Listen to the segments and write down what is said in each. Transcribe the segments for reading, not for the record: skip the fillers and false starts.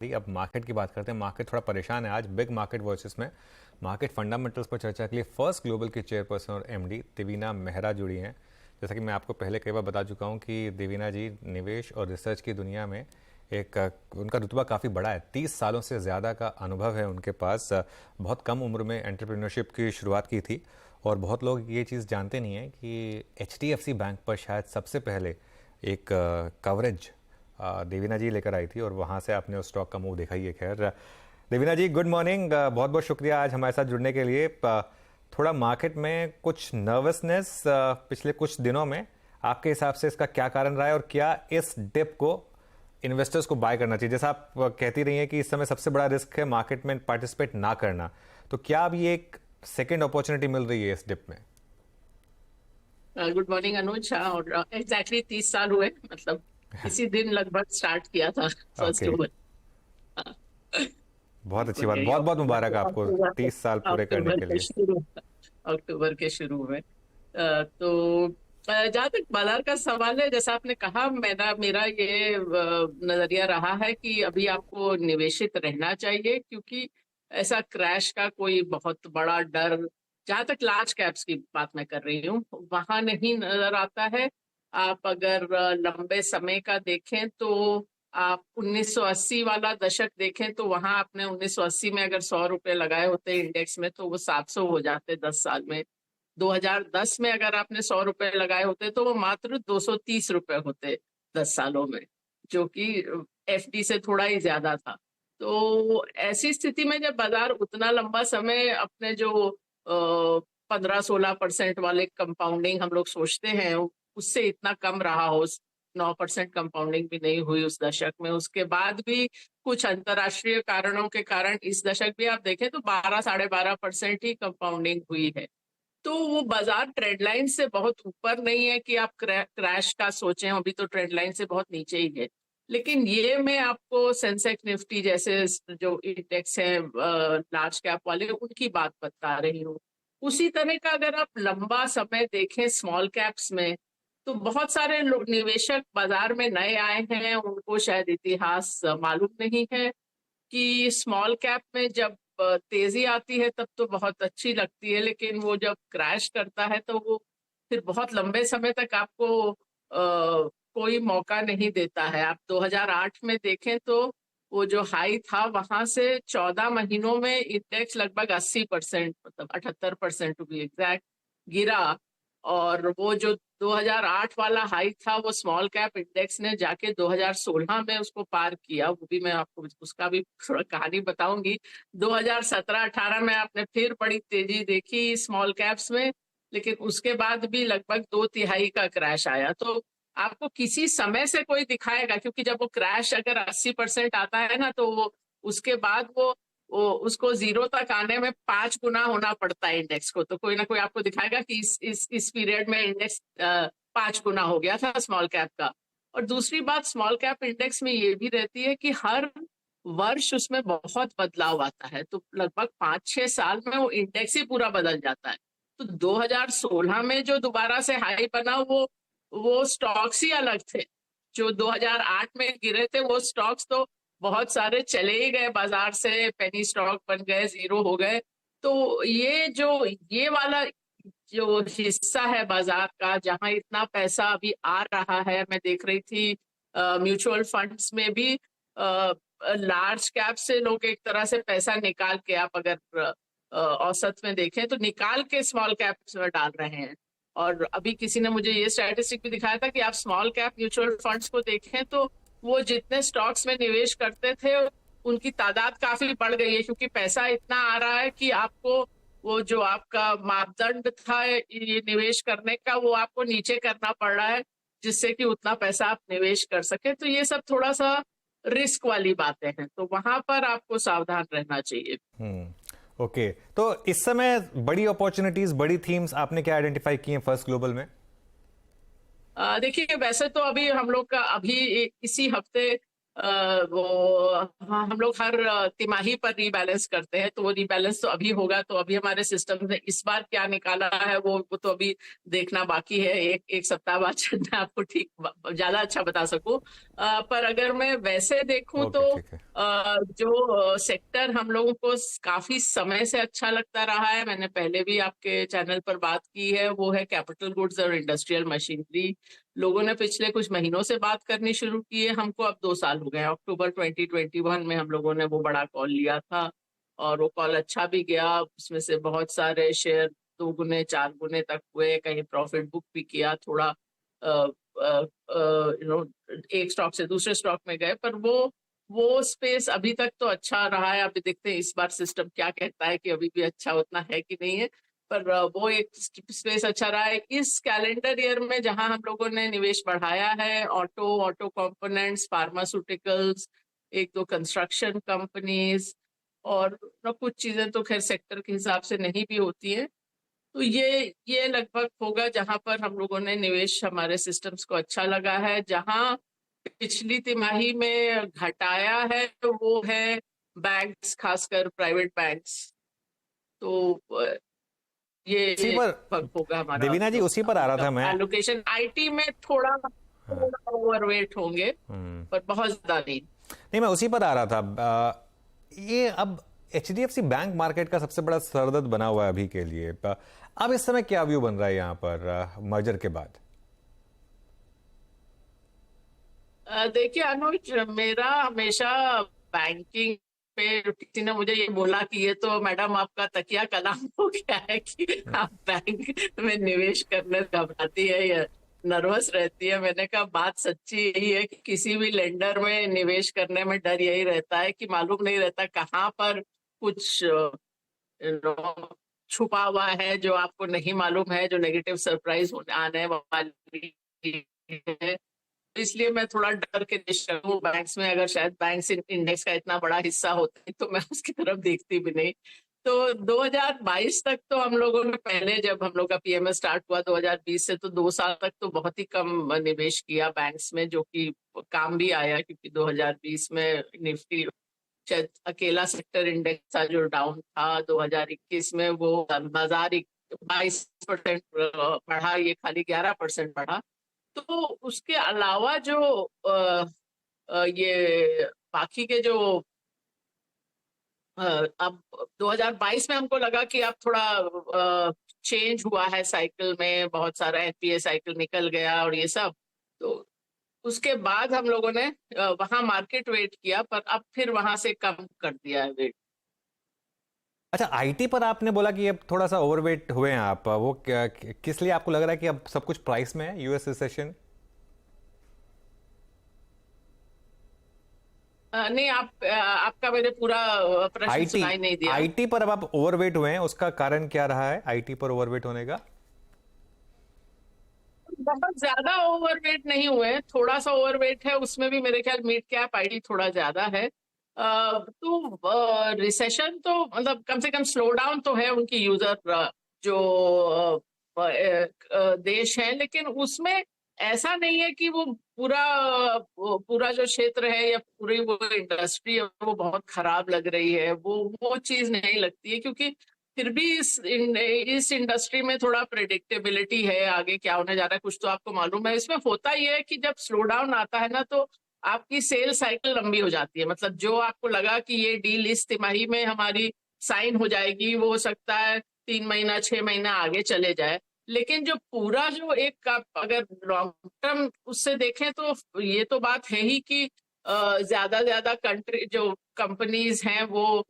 अब मार्केट की बात करते हैं। मार्केट थोड़ा परेशान है आज बिग मार्केट वॉइसेस में। मार्केट फंडामेंटल्स पर चर्चा के लिए फर्स्ट ग्लोबल की चेयरपर्सन और एमडी देवीना मेहरा जुड़ी हैं। जैसा कि मैं आपको पहले कई बार बता चुका हूं कि देवीना जी निवेश और रिसर्च की दुनिया में एक उनका रुतबा काफ़ी बड़ा है। 30 सालों से ज़्यादा का अनुभव है उनके पास। बहुत कम उम्र में एंटरप्रेन्योरशिप की शुरुआत की थी और बहुत लोग ये चीज़ जानते नहीं हैं कि एचडीएफसी बैंक पर शायद सबसे पहले एक कवरेज देवीना जी लेकर आई थी और वहाँ से आपने उस स्टॉक का मुंह देखा ही है। खैर देवीना जी, गुड मॉर्निंग। बहुत बहुत शुक्रिया आज हमारे साथ जुड़ने के लिए। थोड़ा मार्केट में कुछ नर्वसनेस पिछले कुछ दिनों में, आपके हिसाब से इसका क्या कारण रहा है और क्या इस डिप को इन्वेस्टर्स को बाय करना चाहिए? जैसा आप कहती रही हैं कि इस समय सबसे बड़ा रिस्क है मार्केट में पार्टिसिपेट ना करना, तो क्या अब ये एक सेकेंड अपॉर्चुनिटी मिल रही है इस डिप में? गुड मॉर्निंग अनुज। हाँ, और एग्जैक्टली 30 साल हुए, मतलब इसी दिन लगभग स्टार्ट किया था फर्स्ट ओके, ग्लोबल। हाँ, बहुत अच्छी बिल्कुल बात। यही बहुत बहुत मुबारक आपको अक्टूबर 30 साल पूरे करने अक्टूबर के के लिए। शुरू अक्टूबर के शुरू में। तो जहाँ तक बाजार का सवाल है, जैसा आपने कहा, मेरा मेरा ये नजरिया रहा है कि अभी आपको निवेशित रहना चाहिए, क्योंकि ऐसा क्रैश का कोई बहुत बड़ा डर, जहां तक लार्ज कैप्स की बात मैं कर रही हूँ, वहां नहीं नजर आता है। आप अगर लंबे समय का देखें तो आप 1980 वाला दशक देखें तो वहां आपने 1980 में अगर 100 रुपए लगाए होते इंडेक्स में तो वो 700 हो जाते 10 साल में। 2010 में अगर आपने 100 रुपए लगाए होते तो वो मात्र 230 रुपए होते 10 सालों में, जो कि एफडी से थोड़ा ही ज्यादा था। तो ऐसी स्थिति में जब बाजार उतना लंबा समय अपने जो 15-16% वाले कंपाउंडिंग हम लोग सोचते हैं, उससे इतना कम रहा हो, 9% कंपाउंडिंग भी नहीं हुई उस दशक में, उसके बाद भी कुछ अंतरराष्ट्रीय कारणों के कारण इस दशक भी आप देखें तो 12-12.5% ही कंपाउंडिंग हुई है। तो वो बाजार ट्रेंड लाइन से बहुत ऊपर नहीं है कि आप क्रैश का सोचें, अभी तो ट्रेंड लाइन से बहुत नीचे ही है। लेकिन ये मैं आपको सेंसेक्स निफ्टी जैसे जो इंडेक्स है लार्ज कैप वाले, उनकी बात बता रही हूँ। उसी तरह का अगर आप लंबा समय देखें स्मॉल कैप्स में, तो बहुत सारे लोग निवेशक बाजार में नए आए हैं, उनको शायद इतिहास मालूम नहीं है कि स्मॉल कैप में जब तेजी आती है तब तो बहुत अच्छी लगती है, लेकिन वो जब क्रैश करता है तो वो फिर बहुत लंबे समय तक आपको कोई मौका नहीं देता है। आप 2008 में देखें तो वो जो हाई था वहां से 14 महीनों में इंडेक्स लगभग 80%, मतलब 78% टू बी एग्जैक्ट, गिरा। और वो जो 2008 वाला हाई था वो स्मॉल कैप इंडेक्स ने जाके 2016 में उसको पार किया। वो भी मैं आपको उसका भी थोड़ा कहानी बताऊंगी। 2017-18 में आपने फिर बड़ी तेजी देखी स्मॉल कैप्स में, लेकिन उसके बाद भी लगभग 2/3 का क्रैश आया। तो आपको किसी समय से कोई दिखाएगा, क्योंकि जब वो क्रैश अगर 80% आता है ना, तो वो उसके बाद वो उसको जीरो तक आने में 5 गुना होना पड़ता है इंडेक्स को। तो कोई ना कोई आपको दिखाएगा कि इस पीरियड में इंडेक्स 5 गुना हो गया था स्मॉल कैप का। और दूसरी बात स्मॉल कैप इंडेक्स में ये भी रहती है कि हर वर्ष उसमें बहुत बदलाव आता है, तो लगभग 5-6 साल में वो इंडेक्स ही पूरा बदल जाता है। तो 2016 में जो दोबारा से हाई बना वो स्टॉक्स ही अलग थे। जो 2008 में गिरे थे वो स्टॉक्स तो बहुत सारे चले ही गए बाजार से, पेनी स्टॉक बन गए, जीरो हो गए। तो ये वाला जो हिस्सा है बाजार का जहां इतना पैसा अभी आ रहा है, मैं देख रही थी म्यूचुअल फंड्स में भी लार्ज कैप से लोग एक तरह से पैसा निकाल के, आप अगर औसत में देखें तो निकाल के स्मॉल कैप्स में डाल रहे हैं। और अभी किसी ने मुझे ये स्टैटिस्टिक भी दिखाया था कि आप स्मॉल कैप म्यूचुअल फंड्स को देखें तो वो जितने स्टॉक्स में निवेश करते थे उनकी तादाद काफी बढ़ गई है, क्योंकि पैसा इतना आ रहा है कि आपको वो जो आपका मापदंड था ये निवेश करने का, वो आपको नीचे करना पड़ रहा है, जिससे कि उतना पैसा आप निवेश कर सके। तो ये सब थोड़ा सा रिस्क वाली बातें हैं, तो वहां पर आपको सावधान रहना चाहिए। ओके, तो इस समय बड़ी अपॉर्चुनिटीज, बड़ी थीम्स आपने क्या आइडेंटिफाई की हैं फर्स्ट ग्लोबल में? देखिए, वैसे तो अभी हम लोग का अभी इसी हफ्ते वो हाँ, हम लोग हर तिमाही पर रीबैलेंस करते हैं, तो वो रीबैलेंस तो अभी होगा। तो अभी हमारे सिस्टम ने इस बार क्या निकाला है वो तो अभी देखना बाकी है। एक सप्ताह बाद शायद मैं आपको ठीक ज्यादा अच्छा बता सकूं। पर अगर मैं वैसे देखूं तो ओके, ठीक है। जो सेक्टर हम लोगों को काफी समय से अच्छा लगता रहा है, मैंने पहले भी आपके चैनल पर बात की है, वो है कैपिटल गुड्स और इंडस्ट्रियल मशीनरी। लोगों ने पिछले कुछ महीनों से बात करनी शुरू की है, हमको अब 2 साल हो गए हैं। अक्टूबर 2021 में हम लोगों ने वो बड़ा कॉल लिया था और वो कॉल अच्छा भी गया। उसमें से बहुत सारे शेयर 2 गुने 4 गुने तक हुए, कहीं प्रॉफिट बुक भी किया थोड़ा। यू नो एक स्टॉक से दूसरे स्टॉक में गए, पर वो स्पेस अभी तक तो अच्छा रहा है। अभी देखते हैं इस बार सिस्टम क्या कहता है कि अभी भी अच्छा उतना है कि नहीं है, पर वो एक स्पेस अच्छा रहा है। इस कैलेंडर ईयर में जहां हम लोगों ने निवेश बढ़ाया है, ऑटो कंपोनेंट्स, फार्मास्यूटिकल्स, एक दो कंस्ट्रक्शन कंपनीज, और कुछ चीजें तो खैर सेक्टर के हिसाब से नहीं भी होती है। तो ये लगभग होगा जहां पर हम लोगों ने निवेश, हमारे सिस्टम्स को अच्छा लगा है। जहां पिछली तिमाही में घटाया है तो वो है बैंक्स, खासकर प्राइवेट बैंक्स। तो ये उसी पर लगभग होगा हमारा देवीना जी, उसी पर आ रहा था मतलब मैं। एलोकेशन। आईटी में थोड़ा हाँ। थोड़ा ओवरवेट होंगे, पर बहुत ज्यादा नहीं। नहीं, मैं उसी पर आ रहा था। ये अब एचडीएफसी बैंक मार्केट का सबसे बड़ा सरदर्द बना हुआ है अभी के लिए। अब इस समय क्या व्यू बन रहा है यहाँ पर मर्जर के बाद? देखिए अनुज, मेरा हमेशा बैंकिंग पे किसी ने मुझे ये बोला कि ये तो मैडम आपका तकिया कलाम हो गया है कि आप बैंक में निवेश करने से घबराती है या नर्वस रहती है। मैंने कहा बात सच्ची यही है कि किसी भी लेंडर में निवेश करने में डर यही रहता है कि मालूम नहीं रहता कहाँ पर कुछ छुपा हुआ है जो आपको नहीं मालूम है, जो नेगेटिव सरप्राइज आने वाली है। इसलिए मैं थोड़ा डर के निश्चल हूँ बैंक्स में। अगर शायद बैंक्स इंडेक्स का इतना बड़ा हिस्सा होता है तो मैं उसकी तरफ देखती भी नहीं। तो 2022 तक तो हम लोगों ने, पहले जब हम लोग का पीएमएस स्टार्ट हुआ 2020 से, तो 2 साल तक तो बहुत ही कम निवेश किया बैंक्स में, जो कि काम भी आया क्योंकि 2020 में निफ्टी शायद अकेला सेक्टर इंडेक्स था जो डाउन था। 2021 में वो बाजार 22% बढ़ा, ये खाली 11% बढ़ा। तो उसके अलावा जो ये बाकी के जो अब 2022 में हमको लगा कि अब थोड़ा चेंज हुआ है साइकिल में, बहुत सारा एनपीए साइकिल निकल गया और ये सब। तो उसके बाद हम लोगों ने वहां मार्केट वेट किया, पर अब फिर वहां से कम कर दिया है वेट। अच्छा, आईटी पर आपने बोला कि अब थोड़ा सा ओवरवेट हुए हैं आप। वो किस लिए आपको लग रहा है कि अब सब कुछ प्राइस में है, यूएस रिसेशन? नहीं, आपका मैंने पूरा प्रश्न आईटी सुनाई नहीं दिया। आईटी पर अब आप ओवरवेट हुए हैं, उसका कारण क्या रहा है आईटी पर ओवरवेट होने का? बहुत ज्यादा ओवरवेट नहीं हुए, थोड़ा सा ओवरवेट है, उसमें भी मेरे ख्याल मिड कैप आईटी थोड़ा ज्यादा है। तो रिसेशन तो मतलब कम से कम स्लो डाउन तो है उनकी यूजर जो देश है, लेकिन उसमें ऐसा नहीं है कि वो पूरा जो क्षेत्र है या पूरी वो इंडस्ट्री है वो बहुत खराब लग रही है। वो चीज नहीं लगती है, क्योंकि फिर भी इस इंडस्ट्री में थोड़ा प्रिडिक्टेबिलिटी है, आगे क्या होने जा रहा है कुछ तो आपको मालूम है। इसमें होता यह है कि जब स्लो डाउन आता है ना, तो आपकी सेल साइकिल लंबी हो जाती है। मतलब जो आपको लगा कि ये डील इस तिमाही में हमारी साइन हो जाएगी, वो हो सकता है 3 महीना 6 महीना आगे चले जाए। लेकिन जो पूरा जो एक आप अगर लॉन्ग टर्म उससे देखें, तो ये तो बात है ही कि ज्यादा कंट्री जो कंपनीज हैं वो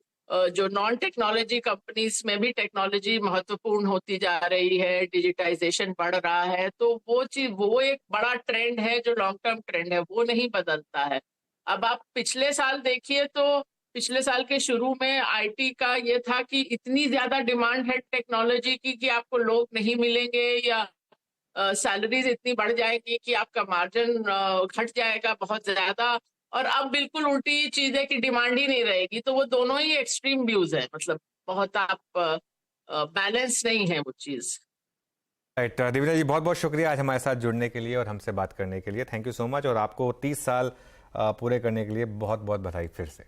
जो नॉन टेक्नोलॉजी कंपनीज में भी टेक्नोलॉजी महत्वपूर्ण होती जा रही है, डिजिटाइजेशन बढ़ रहा है। तो वो चीज, वो एक बड़ा ट्रेंड है जो लॉन्ग टर्म ट्रेंड है, वो नहीं बदलता है। अब आप पिछले साल देखिए तो पिछले साल के शुरू में आईटी का ये था कि इतनी ज्यादा डिमांड है टेक्नोलॉजी की कि आपको लोग नहीं मिलेंगे, या सैलरीज इतनी बढ़ जाएगी कि आपका मार्जिन घट जाएगा बहुत ज्यादा। और अब बिल्कुल उल्टी चीज है कि डिमांड ही नहीं रहेगी। तो वो दोनों ही एक्सट्रीम व्यूज है, मतलब बहुत आप बैलेंस नहीं है वो चीज। राइट, देवीना जी, बहुत बहुत शुक्रिया आज हमारे साथ जुड़ने के लिए और हमसे बात करने के लिए। Thank you so much. और आपको 30 साल पूरे करने के लिए बहुत बहुत बधाई फिर से।